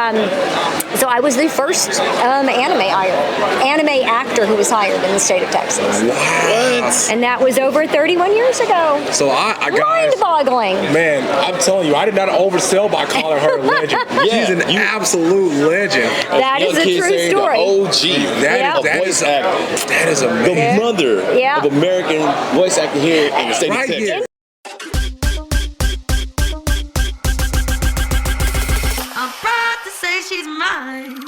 So I was the first anime actor who was hired in the state of Texas. What? And that was over 31 years ago. So I mind-boggling. Man, I'm telling you, I did not oversell by calling her a legend. She's an absolute legend. That is a true story. The OG. That is actor. That is amazing. The mother of American voice acting here in the state of Texas. Here. I'm proud to say she's mine.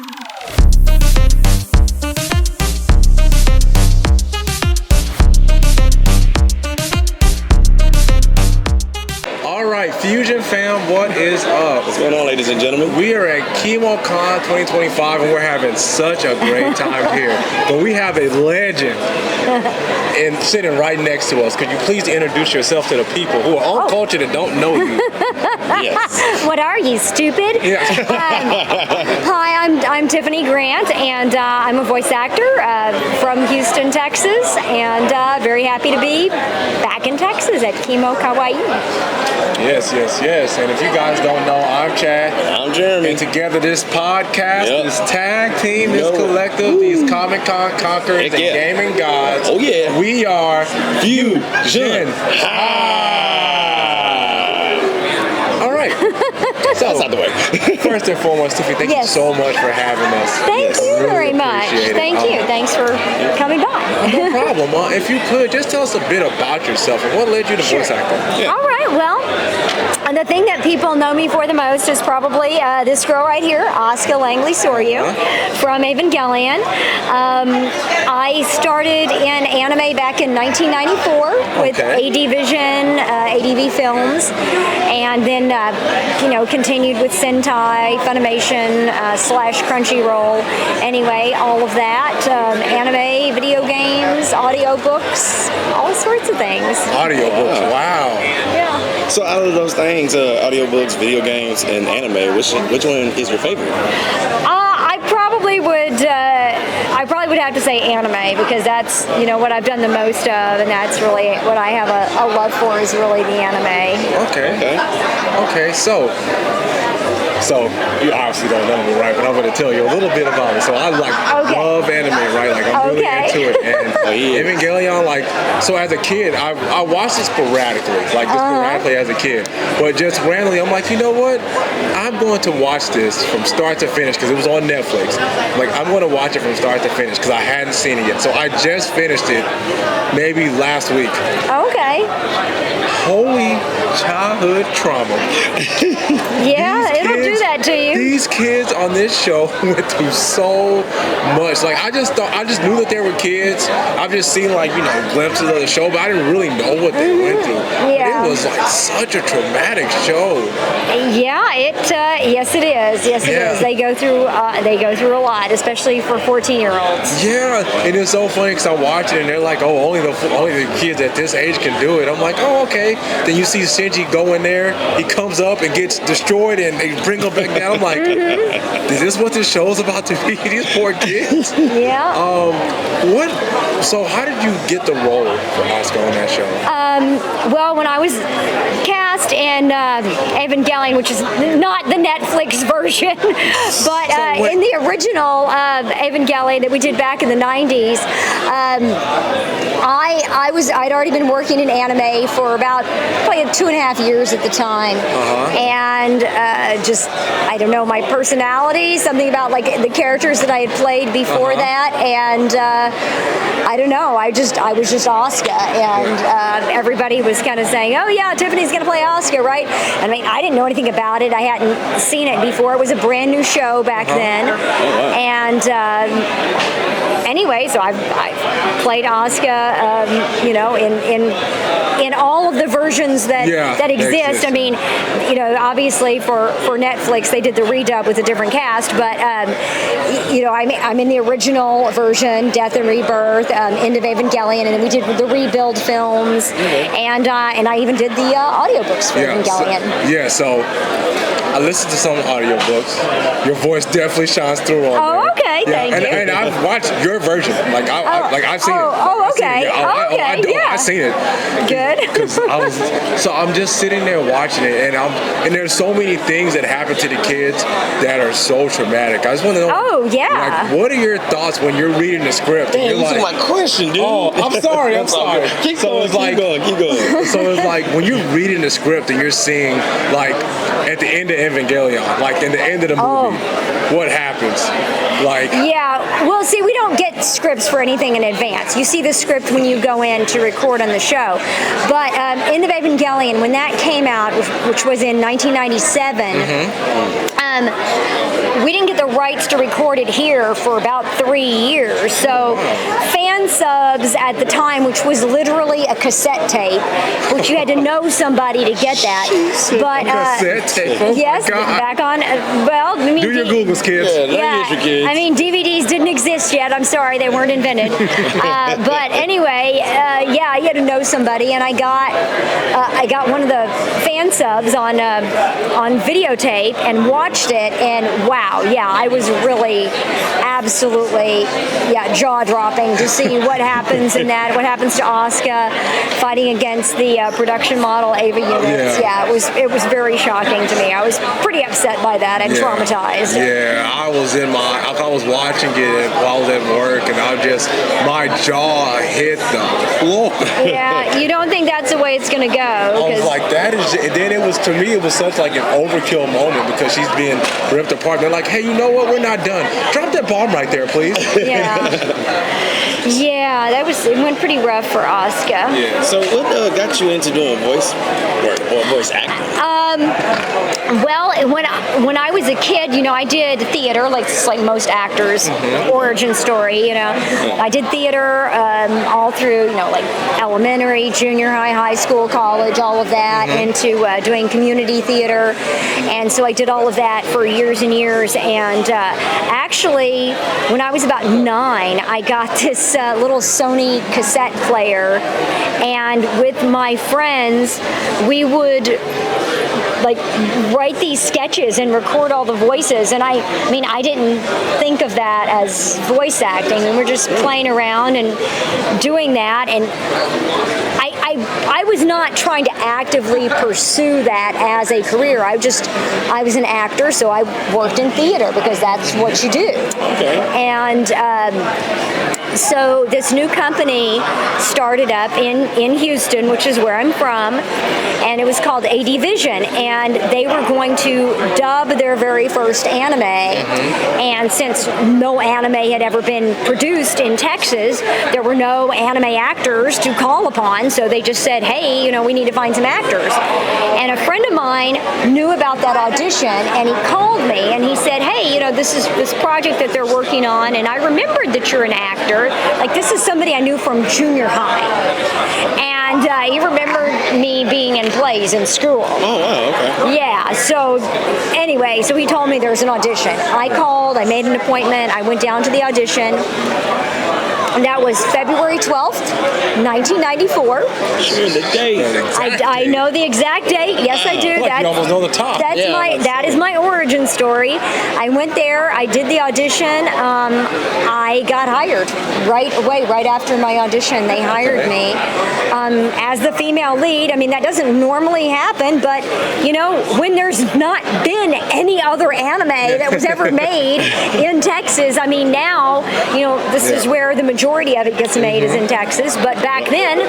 All right, Fusion fam, what is up? What's going on, ladies and gentlemen? We are at ChemoCon 2025 and we're having such a great time here. But we have a legend sitting right next to us. Could you please introduce yourself to the people who are on culture that don't know you? Yes. What are you, stupid? Yeah. Hi, I'm Tiffany Grant, and I'm a voice actor from Houston, Texas, and very happy to be back in Texas at Chemo Kawaii. Yes. And if you guys don't know, I'm Chad. I'm Jeremy. And together this podcast, this tag team, this collective, these Comic-Con conquerors and gaming gods. Oh yeah. We are Fusion-Haa. All right. So, that's out the way. First and foremost, Tiffany, thank you so much for having us. Thank you very much. Thank you. Thanks for coming by. No problem. If you could, just tell us a bit about yourself and what led you to voice acting. Yeah. All right. Well, the thing that people know me for the most is probably this girl right here, Asuka Langley Soryu from Evangelion. I started in anime back in 1994 with ADV Films, and then continued with Sentai, Funimation, / Crunchyroll. Anyway, all of that, anime, video games, audiobooks, all sorts of things. Audiobooks, wow. Yeah. So out of those things, audiobooks, video games, and anime, which one is your favorite? I probably would have to say anime, because that's what I've done the most of, and that's really what I have a love for, is really the anime. Okay. So you obviously don't know me, right? But I'm going to tell you a little bit about it. So I love anime, right? Like I'm really into it. And Evangelion, so as a kid, I watched it sporadically, sporadically as a kid. But just randomly, I'm like, you know what? I'm going to watch this from start to finish because it was on Netflix. I'm going to watch it from start to finish because I hadn't seen it yet. So I just finished it maybe last week. Okay. Holy childhood trauma. Yeah, it'll do that to you. These kids on this show went through so much. I just knew that they were kids. I've just seen glimpses of the show, but I didn't really know what they went through. Yeah. It was such a traumatic show. Yeah, yes it is. Yes it is. They go through a lot, especially for 14-year-olds. Yeah, and it's so funny because I watch it and they're like, oh, only the kids at this age can do it. I'm like, oh, okay. Then you see Shinji go in there, he comes up and gets destroyed, and they bring him back down. I'm like, is this what this show's about to be? These poor kids. Yeah. So how did you get the role for Asuka on that show? Well, when I was cast in Evangelion, which is not the Netflix version, but in the original Evangelion that we did back in the 90s, I'd already been working in anime for about probably 2.5 years at the time, and I don't know, my personality, something about the characters that I had played before that, and I don't know, I was just Asuka, and everybody was kind of saying, oh yeah, Tiffany's gonna play Asuka, right? I mean, I didn't know anything about it. I hadn't seen it before. It was a brand new show back then, and anyway, so I played Asuka, in all of the versions that exist. I mean, obviously for Netflix they did the redub with a different cast, but I'm in the original version, Death and Rebirth, End of Evangelion, and then we did the rebuild films, and I even did the audiobooks for Evangelion. So I listened to some audiobooks. Your voice definitely shines through on there. Okay, thank you. And I've watched your version. I've seen it. Okay. I've seen it. Good. Because I was So I'm just sitting there watching it, and there's so many things that happen to the kids that are so traumatic. I just want to know. Oh yeah. Like, what are your thoughts when you're reading the script? Damn, and you you're took like, my question, dude. oh, I'm sorry. I'm sorry. Keep going. So it's like when you're reading the script and you're seeing like at the end of Evangelion, like in the end of the movie, what happens? Like yeah, well, see, we don't get scripts for anything in advance. You see the script when you go in to record on the show. But End of Evangelion, when that came out, which was in 1997, we didn't get the rights to record it here for about 3 years. So fan subs at the time, which was literally a cassette tape, which you had to know somebody to get that. But cassette tape. Oh yes, back on. Well, I mean, do your Googles, kids. Yeah, I mean, DVDs didn't exist yet. I'm sorry, they weren't invented. But anyway, yeah, you had to know somebody, and I got one of the fan subs on videotape and watched it, and wow, yeah, I was really absolutely jaw-dropping to see what happens in that, what happens to Asuka fighting against the production model Ava units. Yeah, it was very shocking to me. I was pretty upset by that and traumatized. Yeah, I was watching it while I was at work, and my jaw hit the floor. Yeah, you don't think that's the way it's going to go. I was like, that is, and then to me, it was such like an overkill moment because she's being ripped apart. They're like, hey, you know what? We're not done. Drop that bomb right there, please. Yeah. Yeah, it went pretty rough for Asuka. Yeah. So what got you into doing voice work or voice acting? Well, when I was a kid, I did theater, like most actors' origin story. I did theater all through, like elementary, junior high, high school, college, all of that, into doing community theater, and so I did all of that for years and years. And actually, when I was about 9, I got this little Sony cassette player, and with my friends, we would write these sketches and record all the voices. And I mean, I didn't think of that as voice acting. We were just playing around and doing that. And I was not trying to actively pursue that as a career. I was an actor, so I worked in theater because that's what you do. Okay. And so this new company started up in Houston, which is where I'm from, and it was called AD Vision, and they were going to dub their very first anime. And since no anime had ever been produced in Texas, there were no anime actors to call upon, so they just said, hey, we need to find some actors. And a friend of mine knew about that audition, and he called me and he said, hey, this is this project that they're working on, and I remembered that you're an actor. Like, this is somebody I knew from junior high. And he remembered me being in plays in school. Oh, wow, okay. Yeah, so anyway, so he told me there's an audition. I called, I made an appointment, I went down to the audition. And that was February 12th, 1994. Sure, the date. I know the exact date. Yes, I do. You almost know the top. That is my origin story. I went there. I did the audition. I got hired right away. Right after my audition, they hired me as the female lead. I mean, that doesn't normally happen, but when there's not been any other anime that was ever made in Texas. I mean, now this is where the majority of it gets made is in Texas, but back then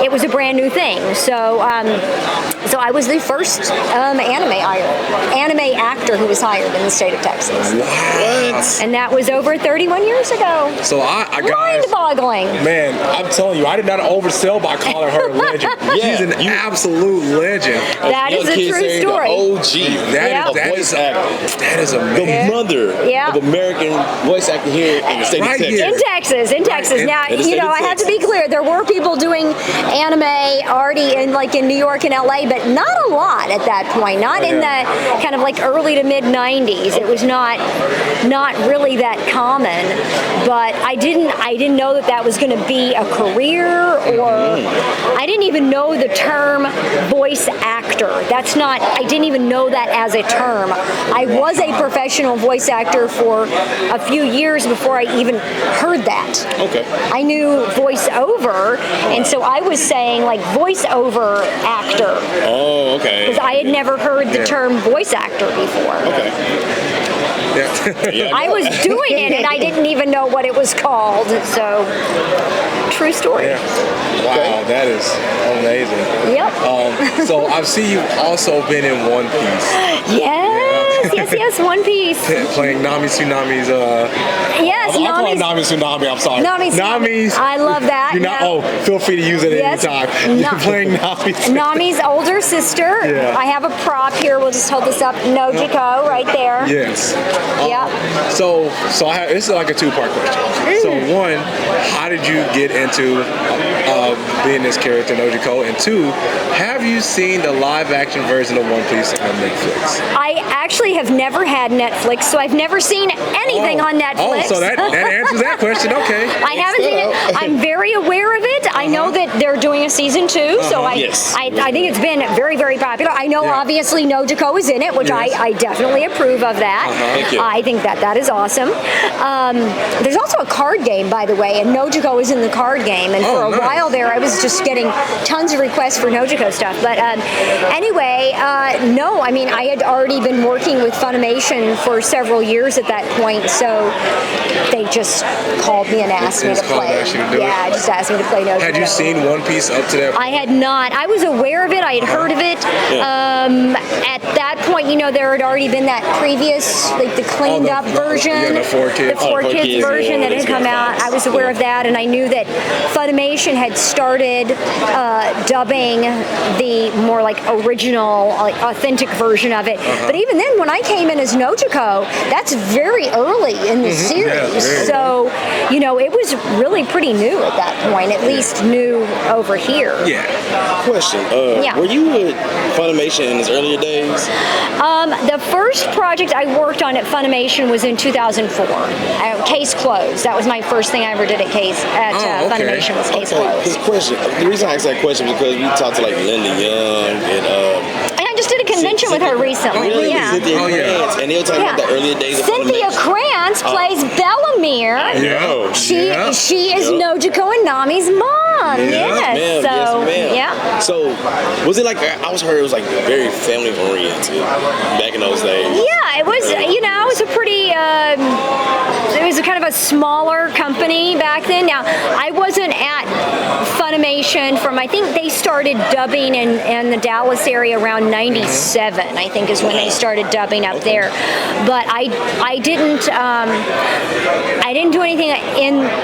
it was a brand new thing. So I was the first anime actor who was hired in the state of Texas. What? And that was over 31 years ago. So I mind-boggling. Man, I'm telling you, I did not oversell by calling her a legend. She's an absolute legend. That is a true story. The OG. That is amazing. The mother of American voice acting here in the state of Texas. In Texas. Now, I have to be clear. There were people doing anime already in New York and LA, but not a lot at that point. Not in the kind of early to mid 90s. It was not not really that common, but I didn't know that was going to be a career, or I didn't even know the term voice actor. I didn't even know that as a term. I was a professional voice actor for a few years before I even heard that. Okay. I knew voiceover, and so I was saying like voiceover actor. Oh, okay. Because I had never heard the term voice actor before. Okay. Yeah. I was doing it and I didn't even know what it was called. So, true story. Yeah. Wow, that is amazing. Yep. So I see you've also been in One Piece. Yes, One Piece. Playing Nami Tsunami's. Yes, I'm calling Nami Tsunami. I'm sorry. Nami's. I love that. You're not. Oh, feel free to use it at any time. You're playing Nami. Nami's older sister. Yeah. I have a prop here. We'll just hold this up. Nojiko, right there. Yes. Yep. So this is like a two-part question. So one, how did you get into being this character Nojiko? And two, have you seen the live-action version of One Piece on Netflix? I actually have never had Netflix, so I've never seen anything on Netflix. Oh, so that answers that question. Okay. I haven't seen it. I'm very aware of it. I know that they're doing a season 2, so I think it's been very, very popular. I know obviously Nojiko is in it, which I definitely approve of that. Thank you. I think that is awesome. There's also a card game, by the way, and Nojiko is in the card game. And for a while there, I was just getting tons of requests for Nojiko stuff. But anyway, no, I mean, I had already been working with Funimation for several years at that point, so they just called me and asked me to play. Just asked me to play Nojiko. Had you seen One Piece up to that point? I had not. I was aware of it. I had heard of it. At that point, there had already been that previous, like the cleaned up version. The 4Kids. The 4Kids version that had come out. I was aware of that, and I knew that Funimation had started dubbing the more like original, like authentic version of it. But even then, when I came in as Nojiko, that's very early in the series. So, it was really pretty new at that point, at least new over here. Yeah. Question. Were you with Funimation in its earlier days? The first project I worked on at Funimation was in 2004. Case Closed. That was my first thing I ever did at Funimation was Case Closed. This question. The reason I asked that question is because we talked to like Linda Young and I just did a convention with her recently. Cynthia Grant, and they were talking about the earlier days of Cynthia Grant plays Bellamere. She is Nojiko and Nami's mom. Yes. So was it like I heard it was like very family oriented back in those days? Yeah, it was. It was a pretty. It was kind of a smaller company back then. Now I wasn't at Funimation from. I think they started dubbing in the Dallas area around '97. I think is when they started dubbing up there. But I didn't do anything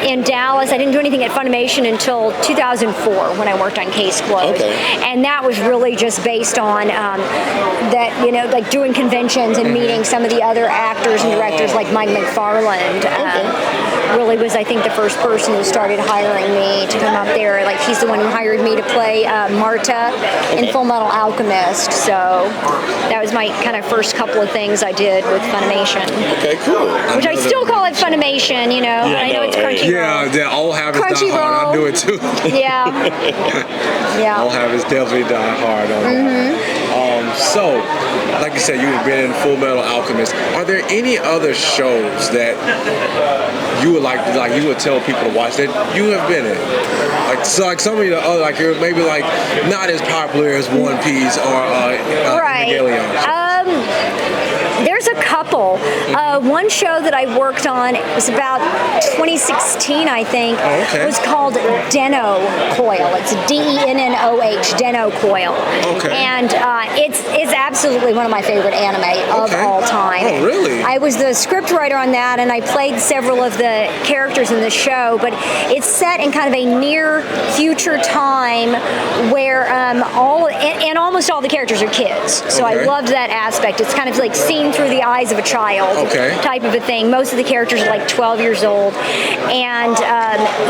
in Dallas. I didn't do anything at Funimation until 2004 when I worked on Case Closed. And that was really just based on that, like doing conventions and meeting some of the other actors and directors like Mike McFarland. Really was, I think, the first person who started hiring me to come up there. Like, he's the one who hired me to play Marta in Full Metal Alchemist. So that was my kind of first couple of things I did with Funimation. Okay, cool. Which I still call it Funimation, I know it's Crunchyroll. Yeah, all habits die hard. I do it too. Yeah. All habits definitely die hard on that. So, like you said, you've been in Full Metal Alchemist. Are there any other shows that you would like you would tell people to watch that you have been in? Like some of the other, like you're maybe like not as popular as One Piece or Evangelion. There's a couple. One show that I worked on was about 2016, I think. It was called Denno Coil. It's Dennoh, Denno Coil. And it's absolutely one of my favorite anime of all time. Oh, really? I was the script writer on that, and I played several of the characters in the show, but it's set in kind of a near future time where almost all the characters are kids. So I loved that aspect. It's kind of like seen through the eyes of a child. type of a thing. Most of the characters are like 12 years old. And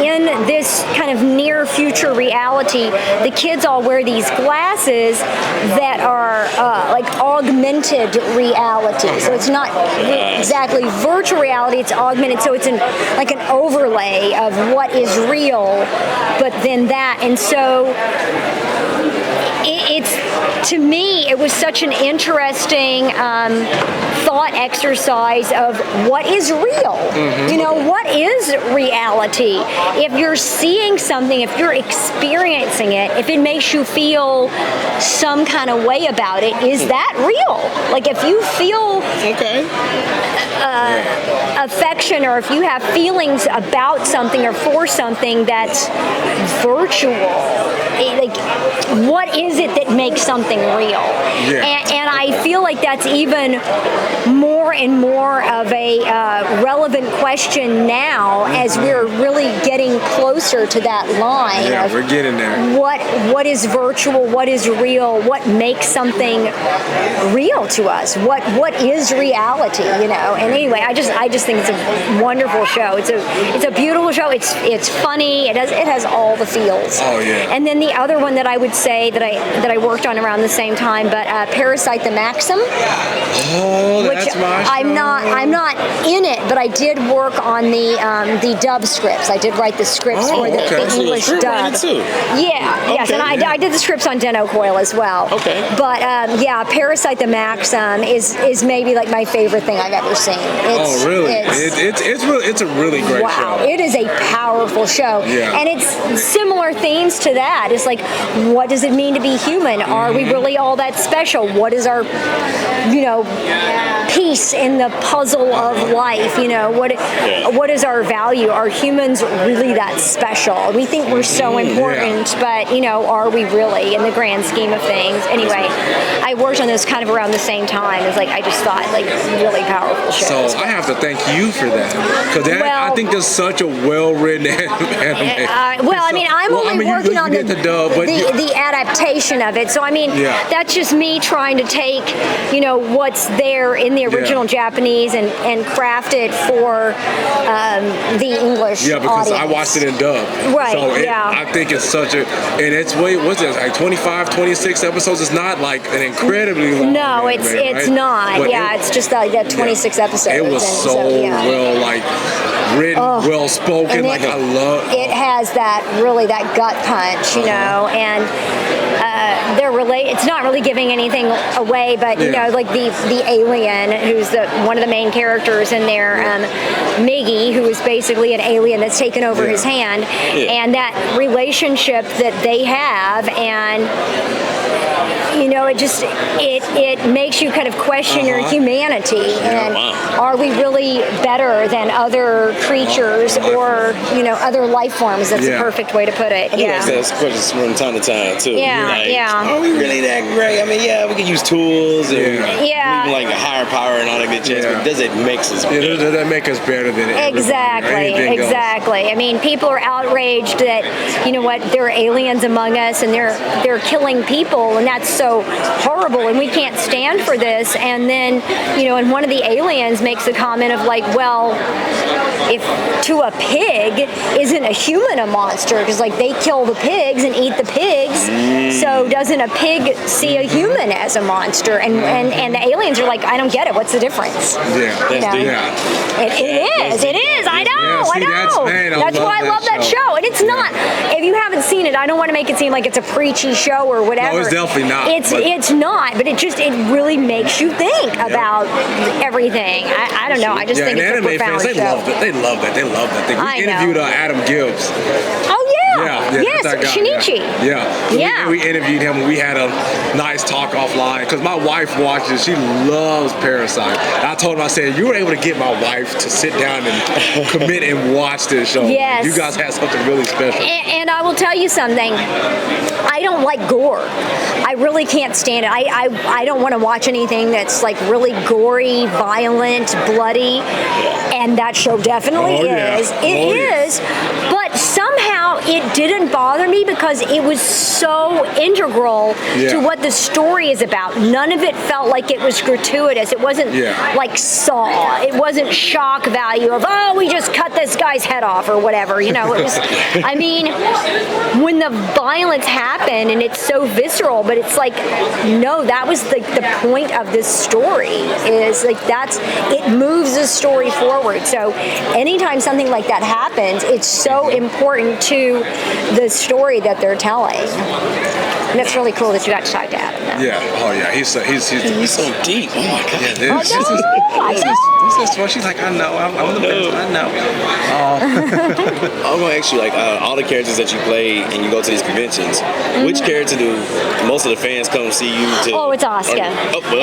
in this kind of near future reality, the kids all wear these glasses that are like augmented reality. So it's not exactly virtual reality, it's augmented. So it's like an overlay of what is real, but then that. And so to me, it was such an interesting thought exercise of what is real. You know, what is reality? If you're seeing something, if you're experiencing it, if it makes you feel some kind of way about it, is that real? Like if you feel affection, or if you have feelings about something or for something that's virtual, like what is it that makes something real? And I feel like that's even more and more of a relevant question now as we're really getting closer to that line. Yeah, we're getting there. What is virtual? What is real? What makes something real to us? What is reality? You know. And anyway, I just think it's a wonderful show. It's a beautiful show. It's funny. It has all the feels. Oh yeah. And then the other one that I would say that I worked on around the same time, but Parasite the Maxim. Oh, that's my show. I'm not in it, but I did work on the dub scripts. I did write the scripts for the English dub. Yes, and I did the scripts on Den Coil as well. Okay. But Parasite the Maxim is maybe like my favorite thing I've ever seen. It's a really great show. It is a powerful show. Yeah. And it's similar themes to that. It's like, what does it mean to be human? Are we really all that special? What is our, piece in the puzzle of life? What is our value? Are humans really that special? We think we're so important, but are we really in the grand scheme of things? Anyway, I worked on this kind of around the same time. It's like I just thought really powerful shows. So I have to thank you for that, because I think there's such a well-written anime. I'm only working on the adaptation of it. So that's just me trying to take what's there in the original Japanese and craft it for the English because audience. I watched it in dub. Right. So I think it's such a, and it's what's it, like 25, 26 episodes. It's not like an incredibly long. No, it's not. But it's just like that 26 episodes. It was well written, well spoken. I love it. Has that gut punch, and they're it's not really giving anything away, but like the alien who's one of the main characters in there, Miggy, who is basically an alien that's taken over his hand, and that relationship that they have, and it makes you kind of question your humanity, and are we really better than other creatures or other life forms? That's a perfect way to put it. I think I ask that questions from time to time too. Are we really that great? I mean, we can use tools and even like a higher power and all that good jazz, but does it make us better? Does that make us better than Exactly. I mean, people are outraged that there are aliens among us and they're killing people, and that's so horrible, and we can't stand for this. And then and one of the aliens makes a comment of like, well, if to a pig, isn't a human a monster? Because they kill the pigs and eat the pigs, so doesn't a pig see a human as a monster? And the aliens are like, I don't get it. What's the difference? It is. I know. That's why I love that show. And it's not. If you haven't seen it, I don't want to make it seem like it's a preachy show or whatever. No, it's definitely not. It's not. But it really makes you think about everything. I don't know. I just think it's a profound show. They love that thing. We interviewed Adam Gibbs. Oh yeah. Yes, Shinichi. We interviewed him, and we had a nice talk offline, because my wife watches. She loves Parasite. And I told him, I said, you were able to get my wife to sit down and commit and watch this show. Yes. You guys had something really special. And I will tell you something. I don't like gore. I really can't stand it. I don't want to watch anything that's like really gory, violent, bloody, and that show definitely is. It is, but somehow it didn't bother me because it was so integral to what the story is about. None of it felt like it was gratuitous. It wasn't like Saw. It wasn't shock value of, oh, we just cut this guy's head off or whatever. You know, it was, I mean, when the violence happened and it's so visceral, but it's like, no, that was the point of this story is like it moves the story forward. So anytime something like that happens, it's so important to the story that they're telling. And it's really cool that you got to talk to Adam. Though. Yeah. Oh yeah. He's so deep. Oh my god. Yeah, this is what she's like. I know. I'm the best. I know. I'm gonna ask you, like, all the characters that you play and you go to these conventions, which character do most of the fans come see you to? Oh, it's Asuka.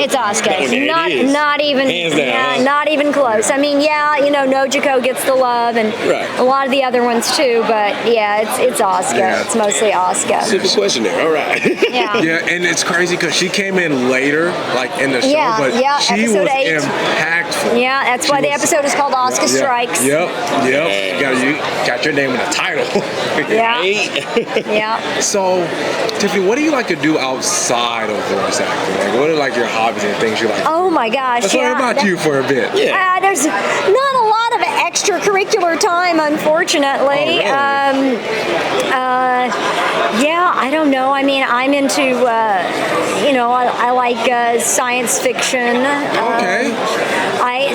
It's Asuka. Not even. Hands down. Not even close. I mean, you know, Nojiko gets the love and a lot of the other ones too, but yeah, it's Asuka. Yeah. It's mostly Asuka. Simple question there. All right. Yeah. Yeah, and it's crazy because she came in later, like in the show, but she was impactful. Yeah, that's why the episode is called Asuka Strikes. Yep. You got your name in the title. Yeah. So, Tiffany, what do you like to do outside of voice acting? Like, what are like your hobbies and things you like? Oh my gosh. Let's learn about you for a bit. Yeah. There's not a lot of extracurricular time, unfortunately. Yeah, I don't know. I mean, I'm into, you know, I like science fiction.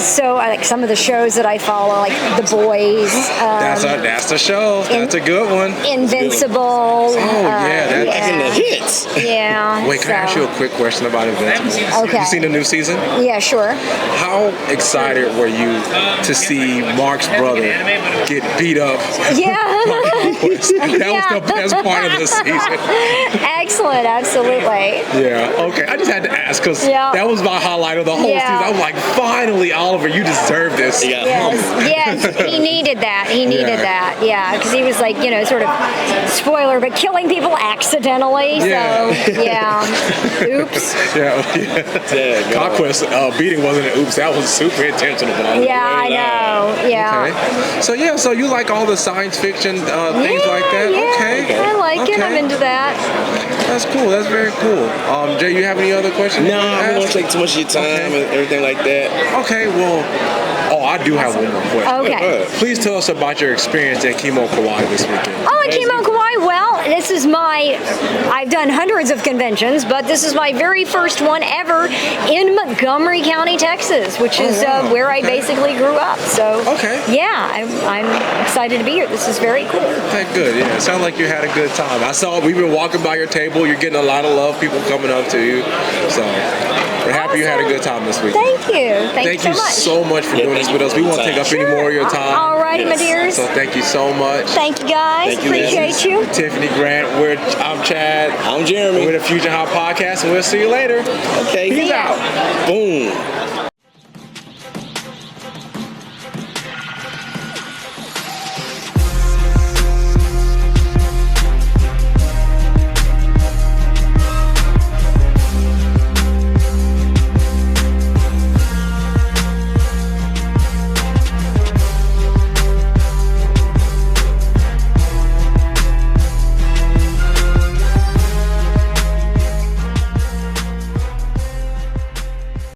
So I like some of the shows that I follow, like The Boys. That's the show. That's a good one. Invincible. Oh yeah, that's in the hits. Yeah. Wait, can I ask you a quick question about Invincible? Okay. You seen the new season? Yeah, sure. How excited were you to see Mark's brother get beat up? Yeah. That was the best part of the season. Excellent, absolutely. Yeah, okay. I just had to ask because that was my highlight of the whole season. I was like, finally, Oliver, you deserve this. Yes, he needed that. He needed that, because he was like, you know, sort of spoiler, but killing people accidentally. So, oops. Conquest beating wasn't an oops. That was super intentional. Yeah, I know. Yeah. Okay. So you like all the science fiction things like that? Yeah, Okay. I like it. I'm into that. That's cool. That's very cool. Jay, you have any other questions? No, I don't want to take too much of your time and everything like that. Okay, well, I do have one more question. Okay. Please tell us about your experience at Kimo Kawaii this weekend. Oh, at Kimo Kawaii, well, this is I've done hundreds of conventions, but this is my very first one ever in Montgomery County, Texas, which is where I basically grew up. So, yeah, I'm excited to be here. This is very cool. Okay, good. Yeah, it sounds like you had a good time. I saw we've been walking by your table. You're getting a lot of love, people coming up to you. So we're happy you had a good time this week. Thank you. Thank you so much for doing this with us. We won't take up any more of your time. All righty, my dears. So thank you so much. Thank you, guys. Appreciate you. Tiffany Grant. I'm Chad. I'm Jeremy. We're the Fusion-Haa podcast, and we'll see you later. Okay. Peace out. Boom.